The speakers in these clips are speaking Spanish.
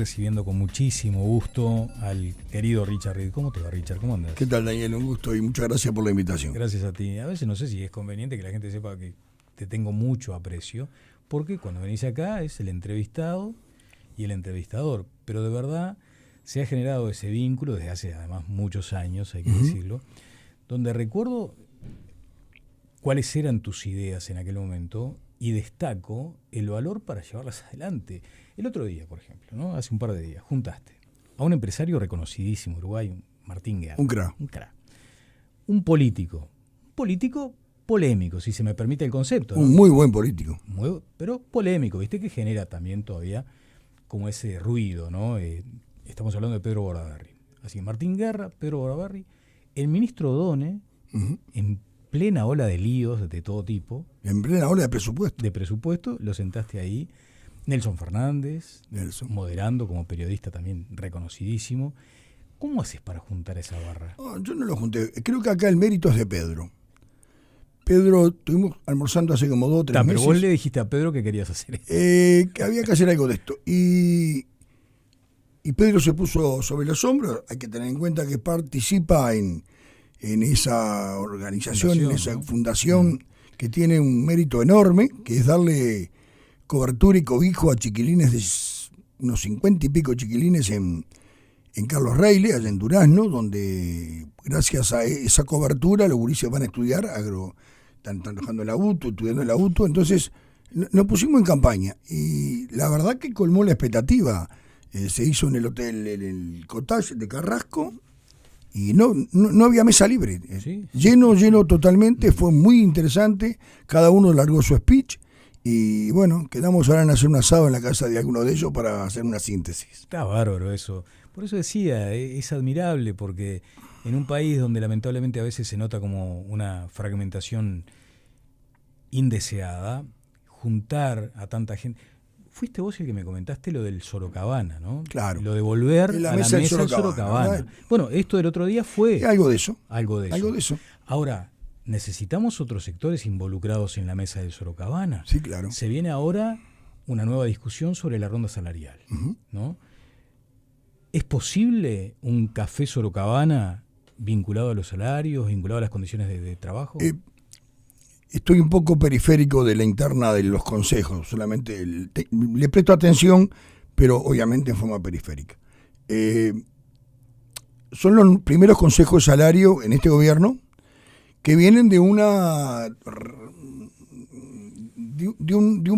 Recibiendo con muchísimo gusto al querido Richard Reed. ¿Cómo te va, Richard? ¿Cómo andas? ¿Qué tal, Daniel? Un gusto y muchas gracias por la invitación. Gracias a ti. A veces no sé si es conveniente que la gente sepa que te tengo mucho aprecio, porque cuando venís acá es el entrevistado y el entrevistador. Pero de verdad se ha generado ese vínculo desde hace además muchos años, hay que decirlo, donde recuerdo cuáles eran tus ideas en aquel momento y destaco el valor para llevarlas adelante. El otro día, por ejemplo, ¿no? Hace un par de días, juntaste a un empresario reconocidísimo uruguayo, Martín Guerra. Un crack. Un político polémico, si se me permite el concepto, ¿no? Un muy buen político. Pero polémico, ¿viste? Que genera también todavía como ese ruido, ¿no? Estamos hablando de Pedro Bordaberry. Así que Martín Guerra, Pedro Bordaberry, el ministro O'Donnell, en plena ola de líos de todo tipo. En plena ola de presupuesto. De presupuesto, lo sentaste ahí. Nelson Fernández, moderando como periodista también reconocidísimo. ¿Cómo haces para juntar esa barra? No, yo no lo junté. Creo que acá el mérito es de Pedro. Pedro, estuvimos almorzando hace como 2 o 3 meses. Pero vos le dijiste a Pedro que querías hacer esto. Que había que hacer algo de esto. Y Pedro se puso sobre los hombros. Hay que tener en cuenta que participa en esa organización, en esa fundación que tiene un mérito enorme, que es darle cobertura y cobijo a chiquilines de unos 50 y pico chiquilines en Carlos Reile, allá en Durazno, donde gracias a esa cobertura los gurises van a estudiar están trabajando en la UTU, estudiando en la UTU, entonces nos pusimos en campaña y la verdad que colmó la expectativa. Se hizo en el hotel, en el Cottage de Carrasco, y no había mesa libre. ¿Sí? Lleno totalmente, fue muy interesante, cada uno largó su speech. Y bueno, quedamos ahora en hacer un asado en la casa de alguno de ellos para hacer una síntesis. Está bárbaro eso. Por eso decía, es admirable porque en un país donde lamentablemente a veces se nota como una fragmentación indeseada, juntar a tanta gente. Fuiste vos el que me comentaste lo del Sorocabana, ¿no? Claro. Lo de volver a la mesa del Sorocabana. Bueno, esto del otro día fue algo de eso. Algo de eso. Ahora, ¿necesitamos otros sectores involucrados en la mesa del Sorocabana? Sí, claro. Se viene ahora una nueva discusión sobre la ronda salarial, ¿no? ¿Es posible un café Sorocabana vinculado a los salarios, vinculado a las condiciones de trabajo? Estoy un poco periférico de la interna de los consejos, solamente le presto atención, pero obviamente en forma periférica. Son los primeros consejos de salario en este gobierno que vienen de un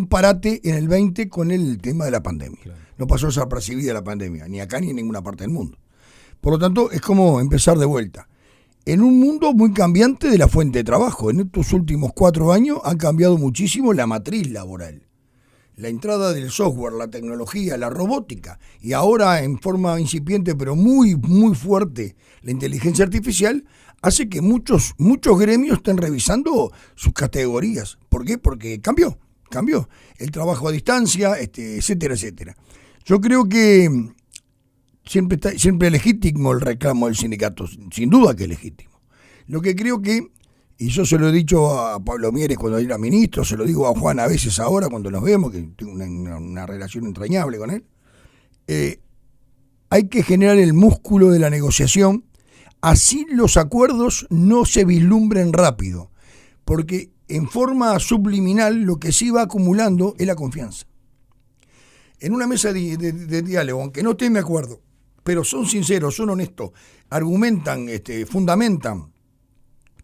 parate en el 20 con el tema de la pandemia. Claro. No pasó desapercibida la pandemia, ni acá ni en ninguna parte del mundo. Por lo tanto, es como empezar de vuelta. En un mundo muy cambiante de la fuente de trabajo. En estos últimos 4 años ha cambiado muchísimo la matriz laboral. La entrada del software, la tecnología, la robótica, y ahora en forma incipiente pero muy, muy fuerte, la inteligencia artificial, hace que muchos gremios estén revisando sus categorías. ¿Por qué? Porque cambió el trabajo a distancia, etcétera, etcétera. Yo creo que siempre es legítimo el reclamo del sindicato, sin duda que es legítimo. Lo que creo que, y yo se lo he dicho a Pablo Mieres cuando era ministro, se lo digo a Juan a veces ahora cuando nos vemos, que tengo una relación entrañable con él, hay que generar el músculo de la negociación, así los acuerdos no se vislumbren rápido, porque en forma subliminal lo que sí va acumulando es la confianza. En una mesa de diálogo, aunque no estén de acuerdo, pero son sinceros, son honestos, argumentan, fundamentan,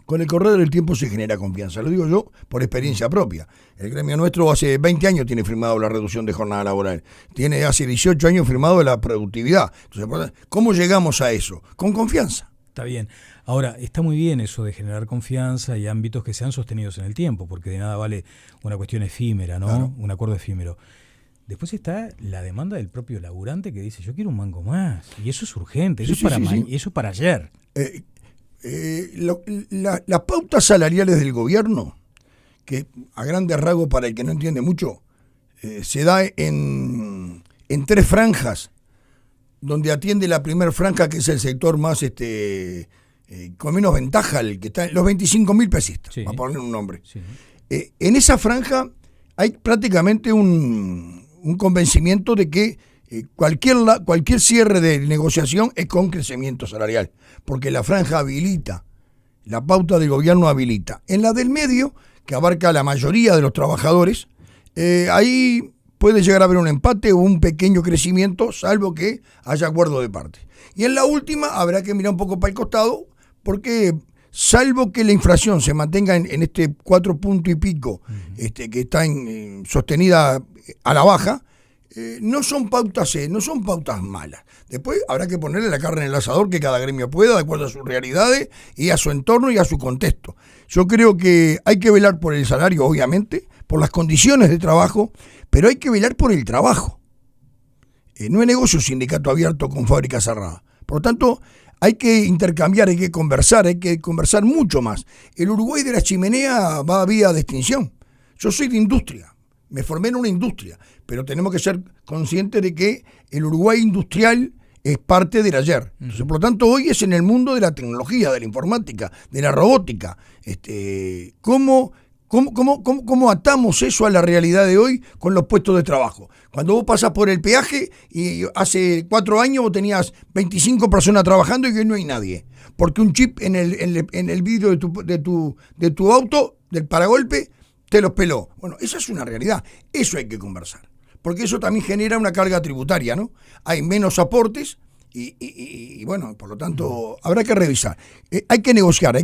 con el correr del tiempo se genera confianza. Lo digo yo por experiencia propia. El gremio nuestro hace 20 años tiene firmado la reducción de jornada laboral. Tiene hace 18 años firmado la productividad. Entonces, ¿cómo llegamos a eso? Con confianza. Está bien. Ahora, está muy bien eso de generar confianza y ámbitos que sean sostenidos en el tiempo, porque de nada vale una cuestión efímera, ¿no? Claro. Un acuerdo efímero. Después está la demanda del propio laburante que dice, yo quiero un mango más. Y eso es urgente, eso es para ayer. Las pautas salariales del gobierno, que a grandes rasgos para el que no entiende mucho, se da en 3 franjas, donde atiende la primera franja, que es el sector más con menos ventaja, el que está en los 25.000 pesistas, para ponerle un nombre. Sí. En esa franja hay prácticamente un convencimiento de que cualquier cierre de negociación es con crecimiento salarial, porque la franja habilita, la pauta del gobierno habilita. En la del medio, que abarca la mayoría de los trabajadores, ahí puede llegar a haber un empate o un pequeño crecimiento, salvo que haya acuerdo de parte. Y en la última habrá que mirar un poco para el costado, porque salvo que la inflación se mantenga en este 4 puntos y pico, que está sostenida a la baja, no son pautas malas. Después habrá que ponerle la carne en el asador que cada gremio pueda, de acuerdo a sus realidades y a su entorno y a su contexto. Yo creo que hay que velar por el salario, obviamente, por las condiciones de trabajo, pero hay que velar por el trabajo. No es negocio sindicato abierto con fábrica cerrada. Por lo tanto, hay que intercambiar, hay que conversar mucho más. El Uruguay de la chimenea va a vía de extinción. Yo soy de industria, me formé en una industria, pero tenemos que ser conscientes de que el Uruguay industrial es parte del ayer. Entonces, por lo tanto, hoy es en el mundo de la tecnología, de la informática, de la robótica. ¿Cómo atamos eso a la realidad de hoy con los puestos de trabajo? Cuando vos pasás por el peaje y hace 4 años vos tenías 25 personas trabajando y hoy no hay nadie, porque un chip en el vidrio de tu auto, del paragolpe, te los peló. Bueno, esa es una realidad, eso hay que conversar, porque eso también genera una carga tributaria, ¿no? Hay menos aportes y bueno, por lo tanto habrá que revisar. Hay que negociar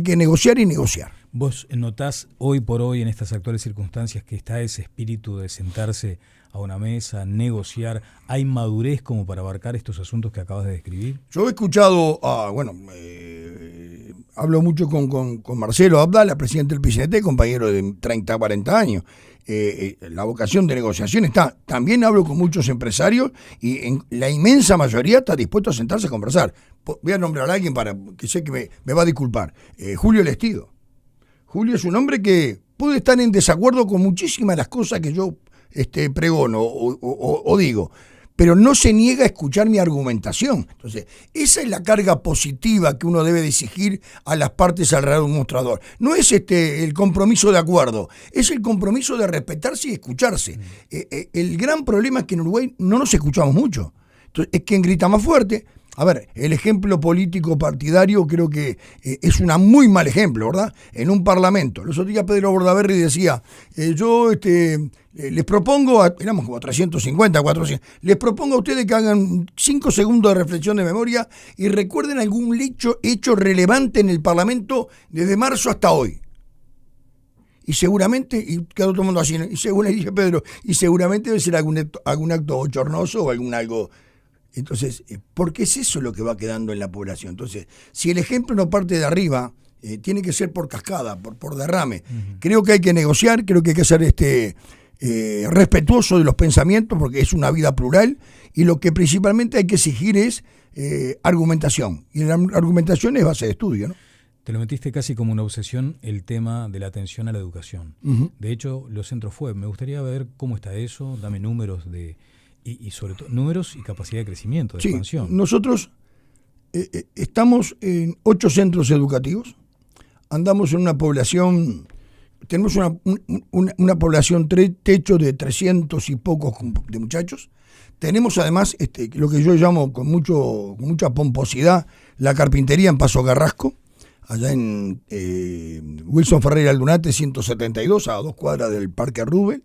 y negociar. ¿Vos notás hoy por hoy en estas actuales circunstancias que está ese espíritu de sentarse a una mesa, negociar? ¿Hay madurez como para abarcar estos asuntos que acabas de describir? Yo he escuchado, hablo mucho con Marcelo Abdala, presidente del PCNT, compañero de 30, 40 años. La vocación de negociación está. También hablo con muchos empresarios y en la inmensa mayoría está dispuesto a sentarse a conversar. Voy a nombrar a alguien para que sé que me va a disculpar. Julio Lestido. Julio es un hombre que puede estar en desacuerdo con muchísimas de las cosas que yo pregono o digo, pero no se niega a escuchar mi argumentación. Entonces, esa es la carga positiva que uno debe de exigir a las partes alrededor de un mostrador. No es el compromiso de acuerdo, es el compromiso de respetarse y escucharse. El gran problema es que en Uruguay no nos escuchamos mucho. Entonces, es quien grita más fuerte. A ver, el ejemplo político partidario creo que es un muy mal ejemplo, ¿verdad? En un parlamento. Los otros días Pedro Bordaberry decía, yo les propongo, éramos como 350, 400, les propongo a ustedes que hagan 5 segundos de reflexión de memoria y recuerden algún hecho relevante en el Parlamento desde marzo hasta hoy. Y seguramente, y quedó todo el mundo así, y según le dije Pedro, y seguramente debe ser algún acto bochornoso o algo. Entonces, porque es eso lo que va quedando en la población. Entonces, si el ejemplo no parte de arriba, tiene que ser por cascada, por derrame. Uh-huh. Creo que hay que negociar, creo que hay que ser respetuoso de los pensamientos, porque es una vida plural, y lo que principalmente hay que exigir es argumentación. Y la argumentación es base de estudio, ¿no? Te lo metiste casi como una obsesión el tema de la atención a la educación. Uh-huh. De hecho, los centros FUEB, me gustaría ver cómo está eso, dame números y sobre todo números y capacidad de crecimiento, de expansión. Nosotros estamos en 8 centros educativos, andamos en una población, tenemos una población techo de 300 y pocos de muchachos. Tenemos además lo que yo llamo con mucha pomposidad la carpintería en Paso Carrasco, allá en Wilson Ferreira Aldunate 172, a 2 cuadras del Parque Rubén,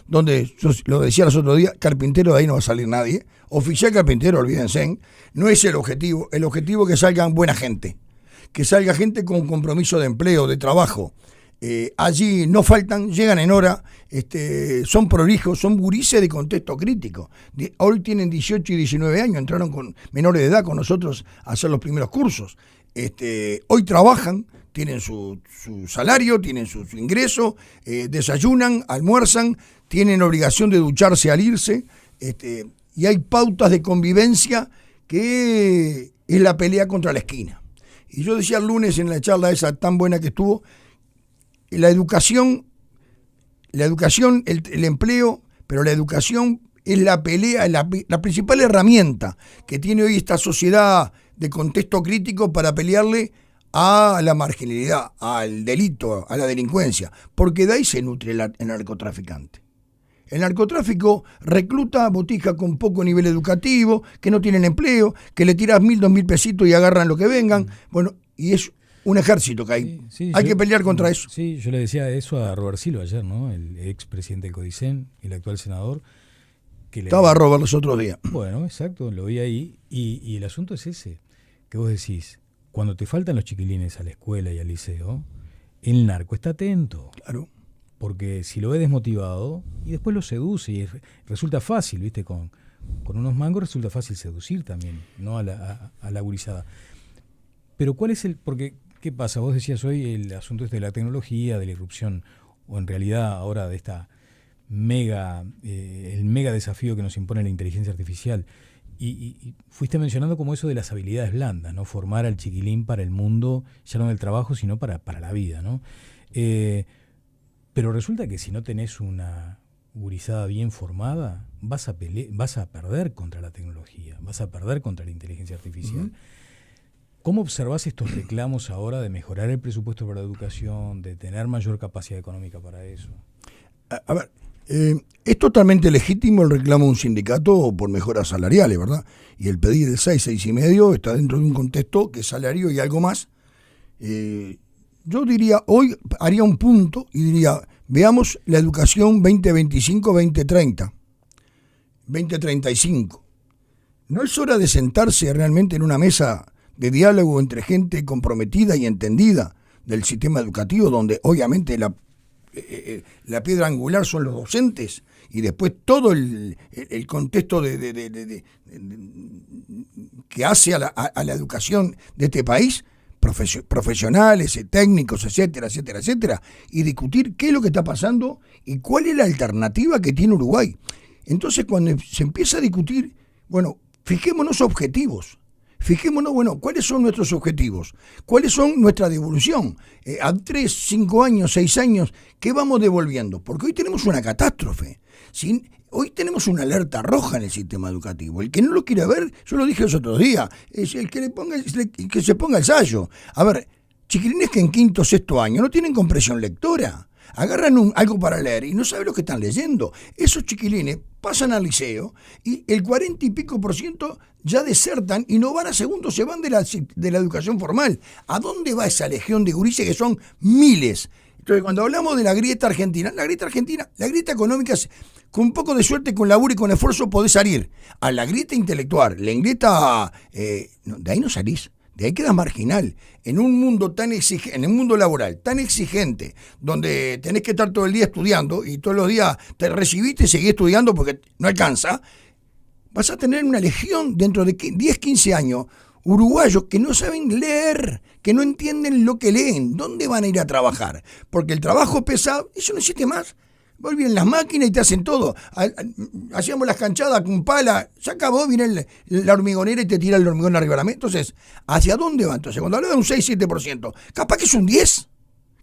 donde, yo lo decía los otros días, carpintero de ahí no va a salir nadie. Oficial carpintero, olvídense, no es el objetivo. El objetivo es que salgan buena gente, que salga gente con compromiso de empleo, de trabajo. Allí no faltan, llegan en hora, son prolijos, son gurises de contexto crítico. Hoy tienen 18 y 19 años, entraron con menores de edad con nosotros a hacer los primeros cursos. Hoy trabajan, tienen su salario, tienen su ingreso, desayunan, almuerzan, tienen obligación de ducharse al irse, y hay pautas de convivencia que es la pelea contra la esquina. Y yo decía el lunes en la charla esa tan buena que estuvo, la educación, el empleo, pero la educación es la pelea, la principal herramienta que tiene hoy esta sociedad de contexto crítico para pelearle a la marginalidad, al delito, a la delincuencia, porque de ahí se nutre el narcotraficante. El narcotráfico recluta botijas con poco nivel educativo, que no tienen empleo, que le tiras 1.000, 2.000 pesitos y agarran lo que vengan. Bueno, y es un ejército que hay. Hay que pelear contra eso. Sí, yo le decía eso a Robert Silva ayer, ¿no? El ex presidente del CODICEN, el actual senador. Estaba Robert los otros días. Bueno, exacto, lo vi ahí. Y el asunto es ese, que vos decís, cuando te faltan los chiquilines a la escuela y al liceo, el narco está atento. Claro. Porque si lo ve desmotivado, y después lo seduce, y resulta fácil, ¿viste? Con unos mangos resulta fácil seducir también, ¿no? A la gurizada. Pero ¿cuál es porque ¿qué pasa? Vos decías hoy el asunto de la tecnología, de la irrupción, o en realidad ahora de esta el mega desafío que nos impone la inteligencia artificial. Y fuiste mencionando como eso de las habilidades blandas, ¿no? Formar al chiquilín para el mundo, ya no del trabajo, sino para la vida, ¿no? Pero resulta que si no tenés una gurizada bien formada, vas a perder contra la tecnología, vas a perder contra la inteligencia artificial. ¿Cómo observás estos reclamos ahora de mejorar el presupuesto para la educación, de tener mayor capacidad económica para eso? A ver, es totalmente legítimo el reclamo de un sindicato por mejoras salariales, ¿verdad? Y el pedir el 6, 6,5 está dentro de un contexto que es salario y algo más. Yo diría, hoy haría un punto y diría, veamos la educación 2025, 2030, 2035. ¿No es hora de sentarse realmente en una mesa de diálogo entre gente comprometida y entendida del sistema educativo, donde obviamente la piedra angular son los docentes y después todo el contexto que hace a la educación de este país, profesionales, técnicos, etcétera, etcétera, etcétera, y discutir qué es lo que está pasando y cuál es la alternativa que tiene Uruguay? Entonces, cuando se empieza a discutir, bueno, fijémonos objetivos. Fijémonos, bueno, ¿cuáles son nuestros objetivos? ¿Cuáles son nuestra devolución? A 3, 5 años, 6 años, ¿qué vamos devolviendo? Porque hoy tenemos una catástrofe. ¿Sí? Hoy tenemos una alerta roja en el sistema educativo. El que no lo quiere ver, yo lo dije los otros días, es el que que se ponga el sayo. A ver, chiquilines que en quinto, sexto año no tienen comprensión lectora. Agarran algo para leer y no saben lo que están leyendo. Esos chiquilines pasan al liceo y el 40 y pico % ya desertan y no van a segundo, se van de la educación formal. ¿A dónde va esa legión de gurises que son miles? Entonces, cuando hablamos de la grieta argentina, la grieta económica, con un poco de suerte, con laburo y con esfuerzo podés salir. A la grieta intelectual, la grieta, de ahí no salís. De ahí quedas marginal. En un mundo tan exigente, en el mundo laboral tan exigente, donde tenés que estar todo el día estudiando y todos los días te recibiste y seguís estudiando porque no alcanza, vas a tener una legión dentro de 10, 15 años, uruguayos que no saben leer, que no entienden lo que leen. ¿Dónde van a ir a trabajar? Porque el trabajo pesado, eso no existe más. Volvían las máquinas y te hacen todo. Hacíamos las canchadas con pala, se acabó, viene la hormigonera y te tira el hormigón arriba de la mesa. Entonces, ¿hacia dónde va? Entonces, cuando hablo de un 6-7%, capaz que es un 10%.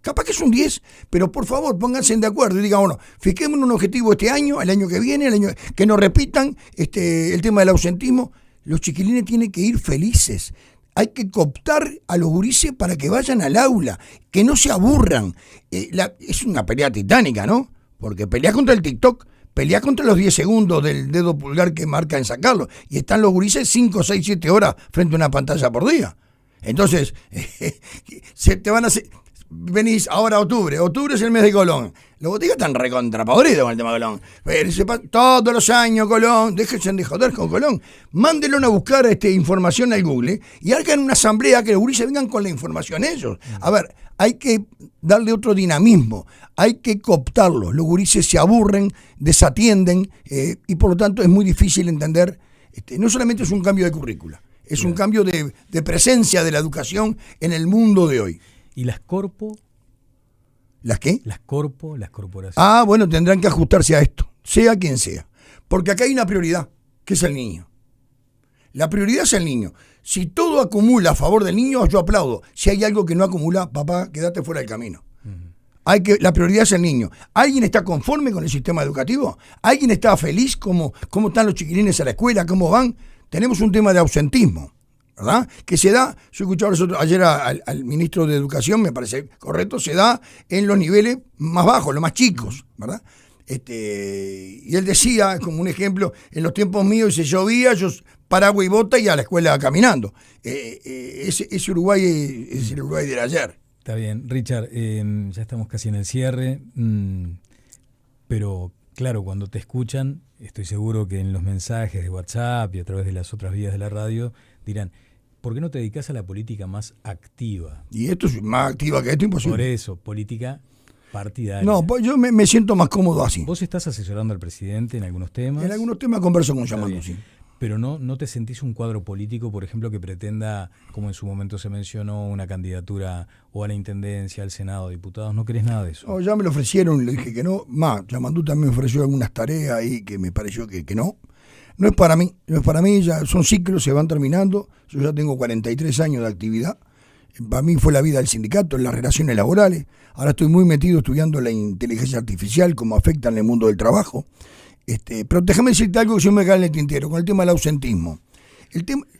Capaz que es un 10%, pero por favor pónganse de acuerdo y digan, bueno, fijémonos un objetivo este año, el año que viene, que no repitan el tema del ausentismo. Los chiquilines tienen que ir felices. Hay que cooptar a los gurises para que vayan al aula, que no se aburran. Es una pelea titánica, ¿no? Porque peleás contra el TikTok, peleás contra los 10 segundos del dedo pulgar que marca en sacarlo. Y están los gurises 5, 6, 7 horas frente a una pantalla por día. Entonces, te van a hacer... Venís ahora a octubre es el mes de Colón. Los boticas están recontrapodridos con el tema de Colón. Todos los años Colón, déjense de joder con Colón. Mándenlo a buscar información al Google y hagan una asamblea que los gurises vengan con la información ellos. A ver, hay que darle otro dinamismo, hay que cooptarlos. Los gurises se aburren, desatienden y por lo tanto es muy difícil entender. No solamente es un cambio de currícula, es un cambio de presencia de la educación en el mundo de hoy. ¿Y las corpo? ¿Las qué? Las corporaciones. Ah, bueno, tendrán que ajustarse a esto, sea quien sea. Porque acá hay una prioridad, que es el niño. La prioridad es el niño. Si todo acumula a favor del niño, yo aplaudo. Si hay algo que no acumula, papá, quédate fuera del camino. La prioridad es el niño. ¿Alguien está conforme con el sistema educativo? ¿Alguien está feliz? ¿Cómo están los chiquilines a la escuela? ¿Cómo van? Tenemos un tema de ausentismo, ¿verdad? Que se da, yo escuchaba ayer al ministro de Educación, me parece correcto, se da en los niveles más bajos, los más chicos, ¿verdad? Y él decía, como un ejemplo, en los tiempos míos se llovía, yo paraguas y bota y a la escuela caminando. Ese Uruguay es el Uruguay del ayer. Está bien, Richard, ya estamos casi en el cierre, pero claro, cuando te escuchan, estoy seguro que en los mensajes de WhatsApp y a través de las otras vías de la radio dirán, ¿por qué no te dedicas a la política más activa? Y esto es más activa que esto, imposible. Por eso, política partidaria. No, pues yo me siento más cómodo así. ¿Vos estás asesorando al presidente en algunos temas? En algunos temas converso con Yamandú, sí. Pero no te sentís un cuadro político, por ejemplo, que pretenda, como en su momento se mencionó, una candidatura o a la intendencia, al Senado, diputados. ¿No querés nada de eso? No, ya me lo ofrecieron, le dije que no. Yamandú también me ofreció algunas tareas ahí que me pareció que no. No es para mí, ya son ciclos, se van terminando. Yo ya tengo 43 años de actividad. Para mí fue la vida del sindicato, en las relaciones laborales. Ahora estoy muy metido estudiando la inteligencia artificial, cómo afecta en el mundo del trabajo. Pero déjame decirte algo que yo me cae en el tintero, con el tema del ausentismo.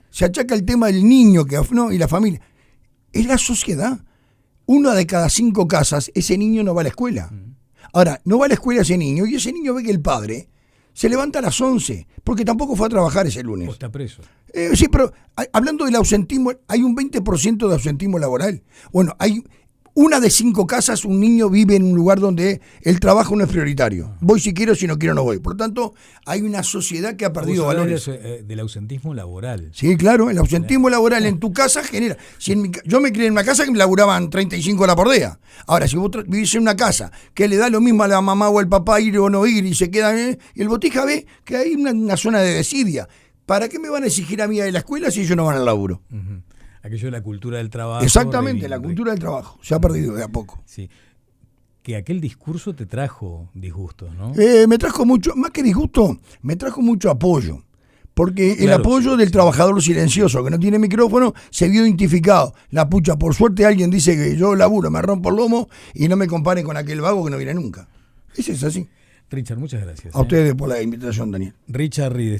Se achaca el tema del niño y la familia. Es la sociedad. 1 de cada 5 casas, ese niño no va a la escuela. Ahora, no va a la escuela ese niño y ese niño ve que el padre se levanta a las 11, porque tampoco fue a trabajar ese lunes. ¿O está preso? Sí, pero hablando del ausentismo, hay un 20% de ausentismo laboral. Bueno, hay 1 de 5 casas, un niño vive en un lugar donde el trabajo no es prioritario. Voy si quiero, si no quiero no voy. Por lo tanto, hay una sociedad que ha perdido valores. Del ausentismo laboral. Sí, claro, el ausentismo laboral en tu casa genera. Yo me crié en una casa que me laburaban 35 horas por día. Ahora, si vos vivís en una casa que le da lo mismo a la mamá o al papá ir o no ir y se quedan, y el botija ve que hay una zona de desidia. ¿Para qué me van a exigir a mí de la escuela si ellos no van al laburo? Uh-huh. Aquello de la cultura del trabajo. Exactamente, la cultura del trabajo. Se ha perdido de a poco. Sí. Que aquel discurso te trajo disgustos, ¿no? Me trajo mucho, más que disgusto, me trajo mucho apoyo. Porque claro, el apoyo del trabajador silencioso que no tiene micrófono se vio identificado. La pucha, por suerte alguien dice que yo laburo, me rompo el lomo y no me compare con aquel vago que no viene nunca. Eso es así. Richard, muchas gracias. A ustedes por la invitación, Daniel. Richard Reed.